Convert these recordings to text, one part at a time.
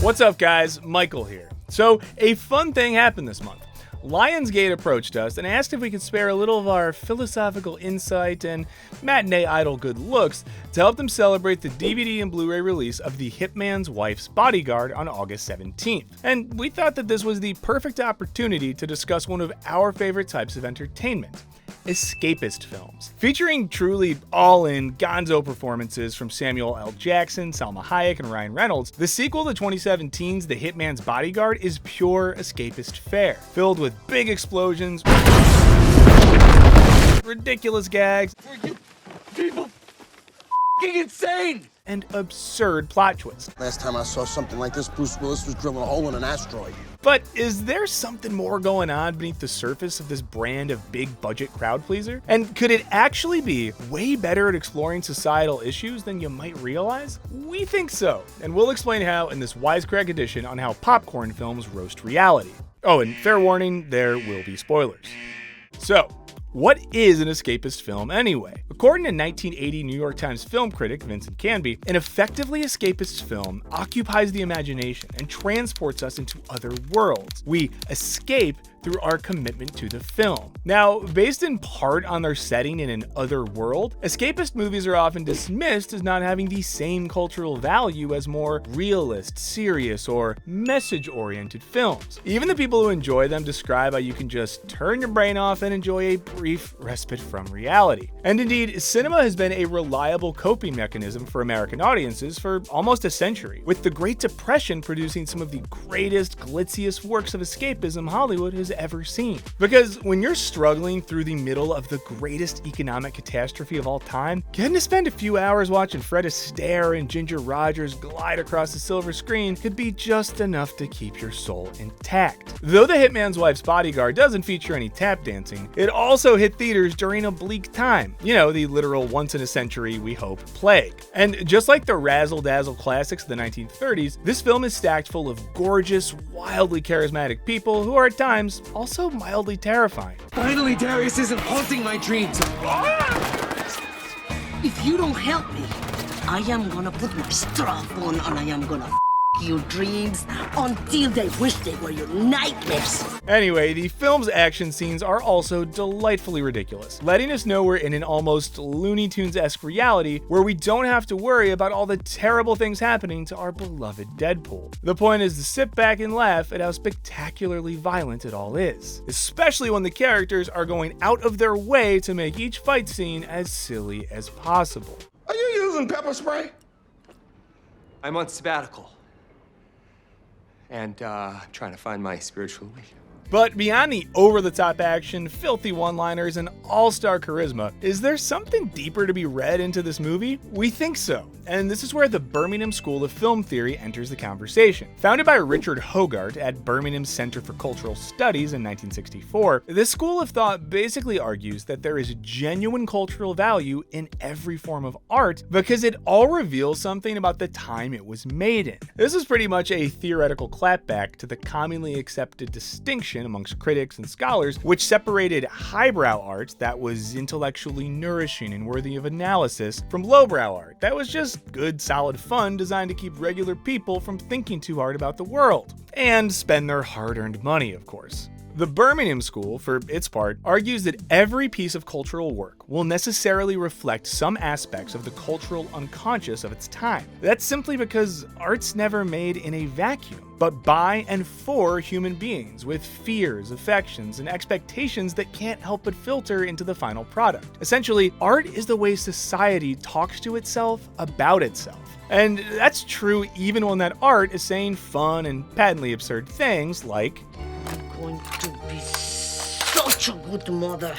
What's up, guys? Michael here. So, a fun thing happened this month. Lionsgate approached us and asked if we could spare a little of our philosophical insight and matinee idol good looks to help them celebrate the DVD and Blu-ray release of the Hitman's wife's Bodyguard on August 17th. And we thought that this was the perfect opportunity to discuss one of our favorite types of entertainment: escapist films. Featuring truly all-in gonzo performances from Samuel L. Jackson, Salma Hayek, and Ryan Reynolds, the sequel to 2017's The Hitman's Bodyguard is pure escapist fare, filled with big explosions, ridiculous gags, People f***ing insane! and absurd plot twists. Last time I saw something like this, Bruce Willis was drilling a hole in an asteroid. But is there something more going on beneath the surface of this brand of big-budget crowd pleaser? And could it actually be way better at exploring societal issues than you might realize? We think so, and we'll explain how in this Wisecrack Edition on how popcorn films roast reality. Oh, and fair warning, there will be spoilers. So, what is an escapist film anyway? According to 1980 New York Times film critic Vincent Canby, an effectively escapist film occupies the imagination and transports us into other worlds. We escape through our commitment to the film. Now, based in part on their setting in an other world, escapist movies are often dismissed as not having the same cultural value as more realist, serious, or message-oriented films. Even the people who enjoy them describe how you can just turn your brain off and enjoy a brief respite from reality. And indeed, cinema has been a reliable coping mechanism for American audiences for almost a century, with the Great Depression producing some of the greatest, glitziest works of escapism Hollywood has ever seen. Because when you're struggling through the middle of the greatest economic catastrophe of all time, getting to spend a few hours watching Fred Astaire and Ginger Rogers glide across the silver screen could be just enough to keep your soul intact. Though The Hitman's Wife's Bodyguard doesn't feature any tap dancing, it also hit theaters during a bleak time. You know, the literal once-in-a-century, we hope, plague. And just like the razzle-dazzle classics of the 1930s, this film is stacked full of gorgeous, wildly charismatic people who are at times also mildly terrifying. Finally, Darius isn't haunting my dreams. If you don't help me, I am gonna put my strap on and I am gonna f your dreams until they wish they were your nightmares. Anyway, the film's action scenes are also delightfully ridiculous, letting us know we're in an almost Looney Tunes-esque reality where we don't have to worry about all the terrible things happening to our beloved Deadpool. The point is to sit back and laugh at how spectacularly violent it all is, especially when the characters are going out of their way to make each fight scene as silly as possible. Are you using pepper spray? I'm on sabbatical. And, trying to find my spiritual awakening. But beyond the over-the-top action, filthy one-liners, and all-star charisma, is there something deeper to be read into this movie? We think so, and this is where the Birmingham School of Film Theory enters the conversation. Founded by Richard Hogarth at Birmingham's Center for Cultural Studies in 1964, this school of thought basically argues that there is genuine cultural value in every form of art because it all reveals something about the time it was made in. This is pretty much a theoretical clapback to the commonly accepted distinction amongst critics and scholars, which separated highbrow art that was intellectually nourishing and worthy of analysis from lowbrow art that was just good, solid fun designed to keep regular people from thinking too hard about the world. And spend their hard-earned money, of course. The Birmingham School, for its part, argues that every piece of cultural work will necessarily reflect some aspects of the cultural unconscious of its time. That's simply because art's never made in a vacuum, but by and for human beings with fears, affections, and expectations that can't help but filter into the final product. Essentially, art is the way society talks to itself about itself. And that's true even when that art is saying fun and patently absurd things like, I'm going to be such a good mother.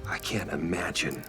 I can't imagine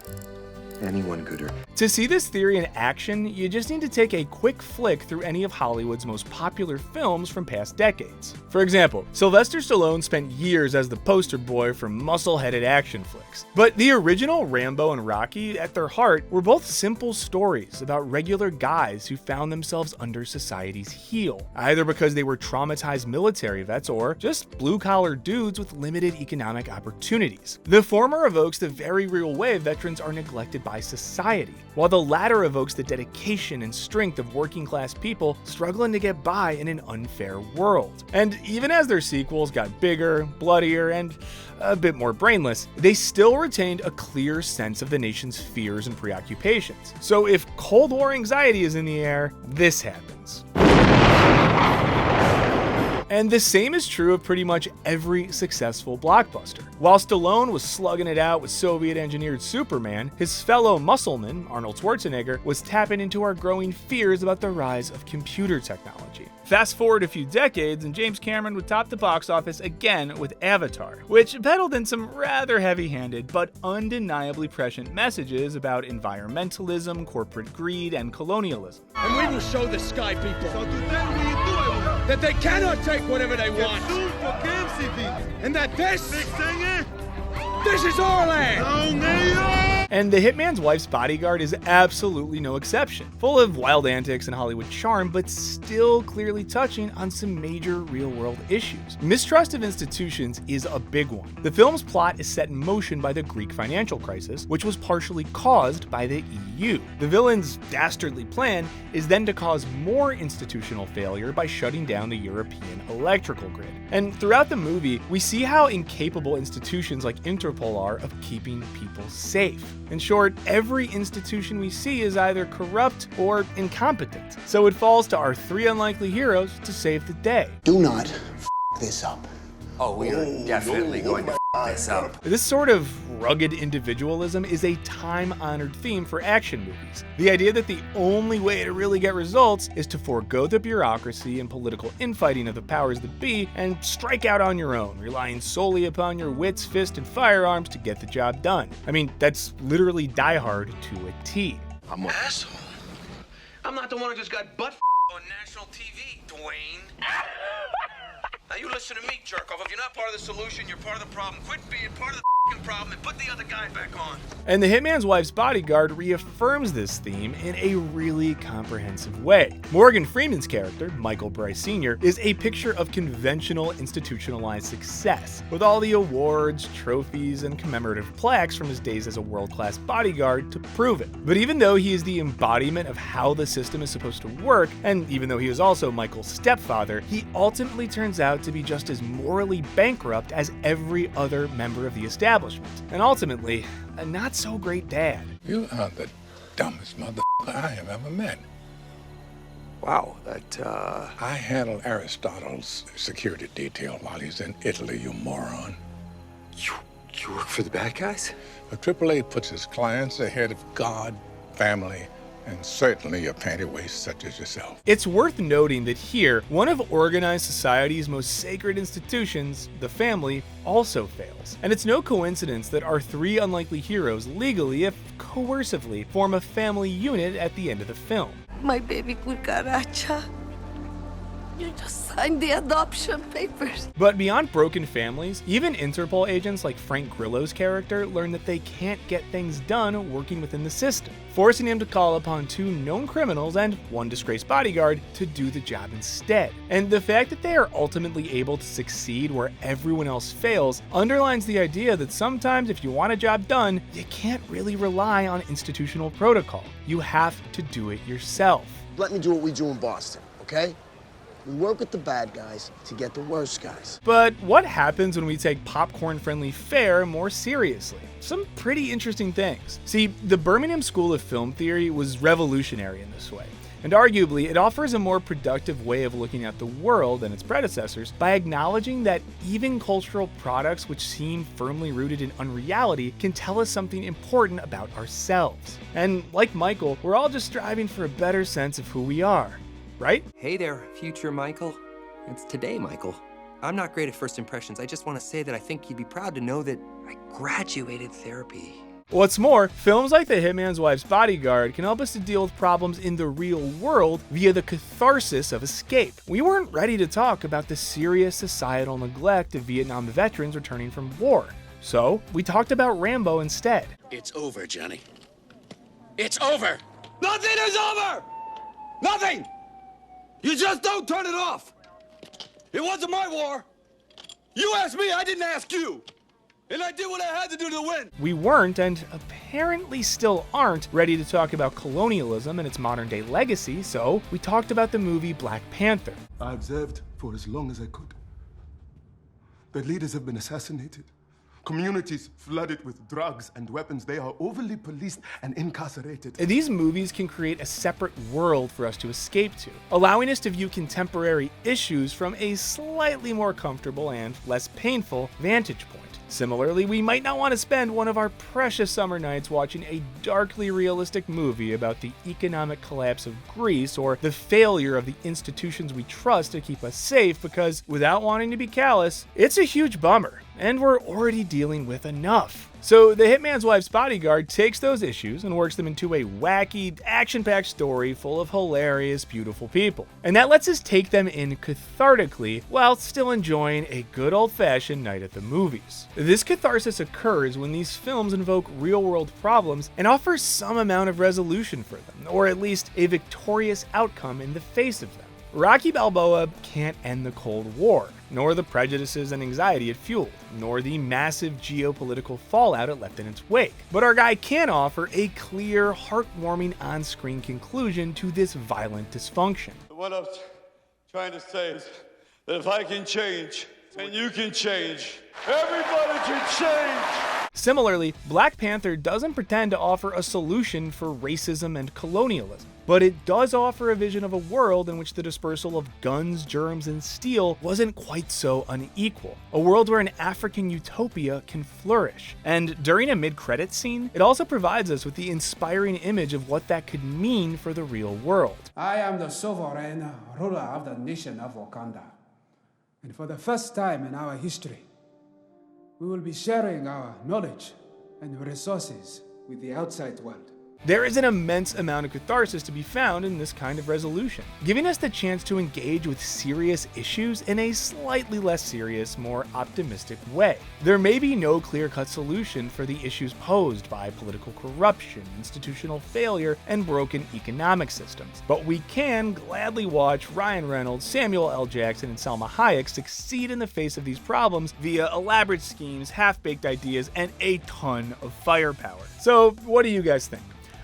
anyone gooder. To see this theory in action, you just need to take a quick flick through any of Hollywood's most popular films from past decades. For example, Sylvester Stallone spent years as the poster boy for muscle-headed action flicks. But the original Rambo and Rocky, at their heart, were both simple stories about regular guys who found themselves under society's heel, either because they were traumatized military vets or just blue-collar dudes with limited economic opportunities. The former evokes the very real way veterans are neglected by by society, while the latter evokes the dedication and strength of working class people struggling to get by in an unfair world. And even as their sequels got bigger, bloodier, and a bit more brainless, they still retained a clear sense of the nation's fears and preoccupations. So if Cold War anxiety is in the air, this happens. And the same is true of pretty much every successful blockbuster. While Stallone was slugging it out with Soviet-engineered Superman, his fellow muscleman, Arnold Schwarzenegger, was tapping into our growing fears about the rise of computer technology. Fast forward a few decades, and James Cameron would top the box office again with Avatar, which peddled in some rather heavy-handed but undeniably prescient messages about environmentalism, corporate greed, and colonialism. And we will show the sky people that they cannot take whatever they want. And that this is our land. And The Hitman's Wife's Bodyguard is absolutely no exception. Full of wild antics and Hollywood charm, but still clearly touching on some major real-world issues. Mistrust of institutions is a big one. The film's plot is set in motion by the Greek financial crisis, which was partially caused by the EU. The villain's dastardly plan is then to cause more institutional failure by shutting down the European electrical grid. And throughout the movie, we see how incapable institutions like Interpol are of keeping people safe. In short, every institution we see is either corrupt or incompetent. So it falls to our three unlikely heroes to save the day. Do not f this up. Oh, we are definitely going to this up. This sort of rugged individualism is a time-honored theme for action movies. The idea that the only way to really get results is to forego the bureaucracy and political infighting of the powers that be and strike out on your own, relying solely upon your wits, fists, and firearms to get the job done. I mean, that's literally Die Hard to a T. I'm an asshole. I'm not the one who just got butt on national TV, Dwayne. Now you listen to me, jerk off. If you're not part of the solution, you're part of the problem. Quit being part of the problem and put the other guy back on. And The Hitman's Wife's Bodyguard reaffirms this theme in a really comprehensive way. Morgan Freeman's character, Michael Bryce Sr., is a picture of conventional institutionalized success, with all the awards, trophies, and commemorative plaques from his days as a world-class bodyguard to prove it. But even though he is the embodiment of how the system is supposed to work, and even though he is also Michael's stepfather, he ultimately turns out to be just as morally bankrupt as every other member of the establishment, and ultimately, a not-so-great dad. You are the dumbest motherfucker I have ever met. Wow, that, I handled Aristotle's security detail while he's in Italy, you moron. You work for the bad guys? The AAA puts his clients ahead of God, family, and certainly a panty waist such as yourself. It's worth noting that here, one of organized society's most sacred institutions, the family, also fails. And it's no coincidence that our three unlikely heroes legally, if coercively, form a family unit at the end of the film. My baby cucaracha. You just signed the adoption papers. But beyond broken families, even Interpol agents like Frank Grillo's character learn that they can't get things done working within the system, forcing him to call upon two known criminals and one disgraced bodyguard to do the job instead. And the fact that they are ultimately able to succeed where everyone else fails underlines the idea that sometimes if you want a job done, you can't really rely on institutional protocol. You have to do it yourself. Let me do what we do in Boston, okay? We work with the bad guys to get the worst guys. But what happens when we take popcorn-friendly fare more seriously? Some pretty interesting things. See, the Birmingham School of Film Theory was revolutionary in this way, and arguably it offers a more productive way of looking at the world than its predecessors by acknowledging that even cultural products which seem firmly rooted in unreality can tell us something important about ourselves. And like Michael, we're all just striving for a better sense of who we are. Right? Hey there, future Michael. It's today, Michael. I'm not great at first impressions. I just want to say that I think you'd be proud to know that I graduated therapy. What's more, films like The Hitman's Wife's Bodyguard can help us to deal with problems in the real world via the catharsis of escape. We weren't ready to talk about the serious societal neglect of Vietnam veterans returning from war. So, we talked about Rambo instead. It's over, Johnny. It's over. Nothing is over! Nothing! You just don't turn it off! It wasn't my war! You asked me, I didn't ask you! And I did what I had to do to win! We weren't, and apparently apparently still aren't ready to talk about colonialism and its modern day legacy, so we talked about the movie Black Panther. I observed for as long as I could. Their leaders have been assassinated. Communities flooded with drugs and weapons. They are overly policed and incarcerated. These movies can create a separate world for us to escape to, allowing us to view contemporary issues from a slightly more comfortable and less painful vantage point. Similarly, we might not want to spend one of our precious summer nights watching a darkly realistic movie about the economic collapse of Greece or the failure of the institutions we trust to keep us safe, because without wanting to be callous, it's a huge bummer, and we're already dealing with enough. So the Hitman's Wife's Bodyguard takes those issues and works them into a wacky, action-packed story full of hilarious, beautiful people. And that lets us take them in cathartically while still enjoying a good old-fashioned night at the movies. This catharsis occurs when these films invoke real-world problems and offer some amount of resolution for them, or at least a victorious outcome in the face of them. Rocky Balboa can't end the Cold War, nor the prejudices and anxiety it fueled, nor the massive geopolitical fallout it left in its wake. But our guy can offer a clear, heartwarming on-screen conclusion to this violent dysfunction. What I'm trying to say is that if I can change, and you can change, everybody can change! Similarly, Black Panther doesn't pretend to offer a solution for racism and colonialism, but it does offer a vision of a world in which the dispersal of guns, germs, and steel wasn't quite so unequal. A world where an African utopia can flourish. And during a mid-credits scene, it also provides us with the inspiring image of what that could mean for the real world. I am the sovereign ruler of the nation of Wakanda. And for the first time in our history, we will be sharing our knowledge and resources with the outside world. There is an immense amount of catharsis to be found in this kind of resolution, giving us the chance to engage with serious issues in a slightly less serious, more optimistic way. There may be no clear-cut solution for the issues posed by political corruption, institutional failure, and broken economic systems, but we can gladly watch Ryan Reynolds, Samuel L. Jackson, and Salma Hayek succeed in the face of these problems via elaborate schemes, half-baked ideas, and a ton of firepower. So, what do you guys think?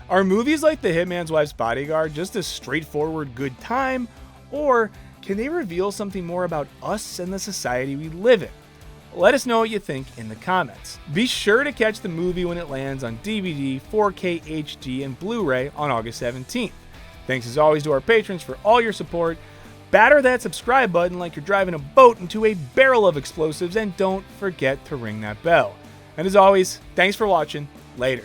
Are movies like The Hitman's Wife's Bodyguard just a straightforward good time, or can they reveal something more about us and the society we live in? Let us know what you think in the comments. Be sure to catch the movie when it lands on DVD, 4K HD, and Blu-ray on August 17th. Thanks as always to our patrons for all your support. Batter that subscribe button like you're driving a boat into a barrel of explosives, and don't forget to ring that bell. And as always, thanks for watching. Later.